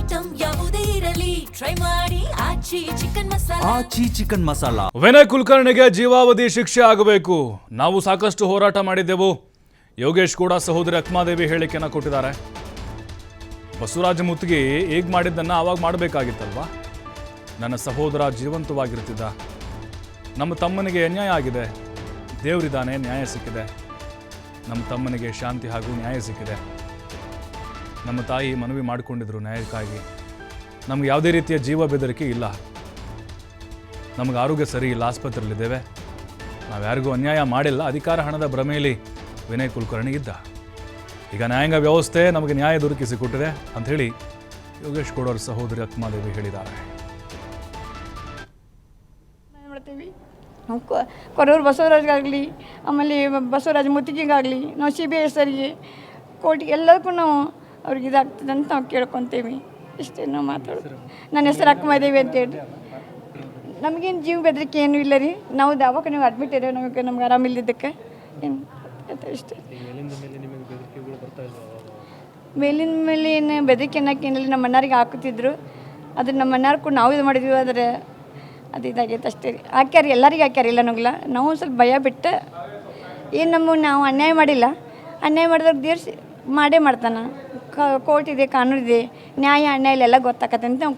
Item ಯಾವುದೇ ಇರಲಿ try ಮಾಡಿ ಆಚಿ ಚಿಕನ್ ಮಸಾಲಾ. ವಿನಯ್ ಕುಲಕರ್ಣಿಗೆ ಜೀವಾವಧಿ ಶಿಕ್ಷೆ ಆಗಬೇಕು. ನಾವು ಸಾಕಷ್ಟು ಹೋರಾಟ ಮಾಡಿದ್ದೆವು. ಯೋಗೇಶ್ ಕೂಡ ಸಹೋದರಿ ಅಕ್ಮಾದೇವಿ ಹೇಳಿಕೆಯನ್ನು ಕೊಟ್ಟಿದ್ದಾರೆ. ಬಸವರಾಜ ಮುತ್ತಿಗೆ ಈಗ ಮಾಡಿದ್ದನ್ನು ಆವಾಗ ಮಾಡಬೇಕಾಗಿತ್ತಲ್ವಾ? ನನ್ನ ಸಹೋದರ ಜೀವಂತವಾಗಿರ್ತಿದ್ದ. ನಮ್ಮ ತಮ್ಮನಿಗೆ ಅನ್ಯಾಯ ಆಗಿದೆ, ದೇವರಿದ್ದಾನೆ, ನ್ಯಾಯ ಸಿಕ್ಕಿದೆ. ನಮ್ಮ ತಮ್ಮನಿಗೆ ಶಾಂತಿ ಹಾಗೂ ನ್ಯಾಯ ಸಿಕ್ಕಿದೆ. ನಮ್ಮ ತಾಯಿ ಮನವಿ ಮಾಡಿಕೊಂಡಿದ್ರು ನ್ಯಾಯಕ್ಕಾಗಿ. ನಮ್ಗೆ ಯಾವುದೇ ರೀತಿಯ ಜೀವ ಬೆದರಿಕೆ ಇಲ್ಲ. ನಮಗೆ ಆರೋಗ್ಯ ಸರಿ ಇಲ್ಲ, ಆಸ್ಪತ್ರೆಯಲ್ಲಿದ್ದೇವೆ. ನಾವು ಯಾರಿಗೂ ಅನ್ಯಾಯ ಮಾಡಿಲ್ಲ. ಅಧಿಕಾರ ಹಣದ ಭ್ರಮೆಯಲ್ಲಿ ವಿನಯ್ ಕುಲಕರ್ಣಿ ಇದ್ದ. ಈಗ ನ್ಯಾಯಾಂಗ ವ್ಯವಸ್ಥೆ ನಮಗೆ ನ್ಯಾಯ ದೊರಕಿಸಿಕೊಟ್ಟಿದೆ ಅಂಥೇಳಿ ಯೋಗೇಶ್ ಗೌಡರ ಸಹೋದರಿ ಅಕ್ಮಾದೇವಿ ಹೇಳಿದ್ದಾರೆ. ಕೊರೂರು ಬಸವರಾಜ್ಗಾಗಲಿ, ಆಮೇಲೆ ಬಸವರಾಜ ಮುತ್ತಿಗೆಗಾಗಲಿ, ನಾವು CBI ಸರಿಗೆ ಕೋರ್ಟಿಗೆ ಎಲ್ಲದಕ್ಕೂ ನಾವು ಅವ್ರಿಗೆ ಇದಾಗ್ತದೆ ಅಂತ ನಾವು ಕೇಳ್ಕೊತೀವಿ. ಇಷ್ಟೇ ನಾವು ಮಾತಾಡೋದು. ನನ್ನ ಹೆಸರು ಅಕ್ಮಾದೇವಿ ಅಂತೇಳಿ. ನಮಗೇನು ಜೀವ ಬೆದರಿಕೆ ಏನೂ ಇಲ್ಲ ರೀ. ನಾವು ದವಾಖಾನೆಗೆ ಅಡ್ಮಿಟ್ ಇದ್ದೇವೆ. ನಮ್ಗೆ ಆರಾಮಿಲ್ಲದಕ್ಕೆ ಏನು ಇಷ್ಟೇ. ಮೇಲಿನ ಮೇಲೆ ಏನು ಬೆದರಿಕೆ ಅನ್ನೋಕ್ಕೇನಿಲ್ಲ. ನಮ್ಮ ಅಣ್ಣಾರಿಗೆ ಹಾಕುತ್ತಿದ್ರು. ಅದು ನಮ್ಮ ಅಣ್ಣಾರು ಕೂಡ ನಾವು ಇದು ಮಾಡಿದ್ವಿ. ಆದರೆ ಅದು ಇದಾಗೈತೆ ಅಷ್ಟೇ ರೀ. ಹಾಕ್ಯಾರ, ಎಲ್ಲರಿಗೆ ಹಾಕ್ಯಾರ, ಇಲ್ಲ ಅನ್ನೋಂಗಿಲ್ಲ. ನಾವು ಸ್ವಲ್ಪ ಭಯ ಬಿಟ್ಟು ಏನು ನಾವು ಅನ್ಯಾಯ ಮಾಡಿಲ್ಲ. ಅನ್ಯಾಯ ಮಾಡಿದವ್ರಿಗೆ ದೇವ್ರು ಮಾಡೇ ಮಾಡ್ತಾನೆ. ಕೋರ್ಟ್ ಇದೆ, ಕಾನೂನು ಇದೆ, ನ್ಯಾಯ ಅನ್ಯಾಯ ಎಲ್ಲ ಗೊತ್ತಾಗತ್ತೆ ಅಂತ ನಾವು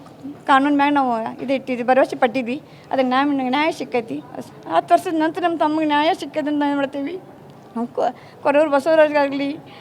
ಕಾನೂನು ಮ್ಯಾಗ ನಾವು ಇದು ಇಟ್ಟಿದ್ವಿ, ಭರವಸೆ ಪಟ್ಟಿದ್ವಿ. ಅದಕ್ಕೆ ನ್ಯಾಯ ಸಿಕ್ಕೈತಿ. 10 ವರ್ಷದ ನಂತರ ನಮ್ಮ ತಮ್ಮಗೆ ನ್ಯಾಯ ಸಿಕ್ಕೈತೆ ಅಂತ ಏನು ಮಾಡ್ತೀವಿ. ನಾವು ಕೊರೂರು ಬಸವರಾಜ್ಗಾಗಲಿ,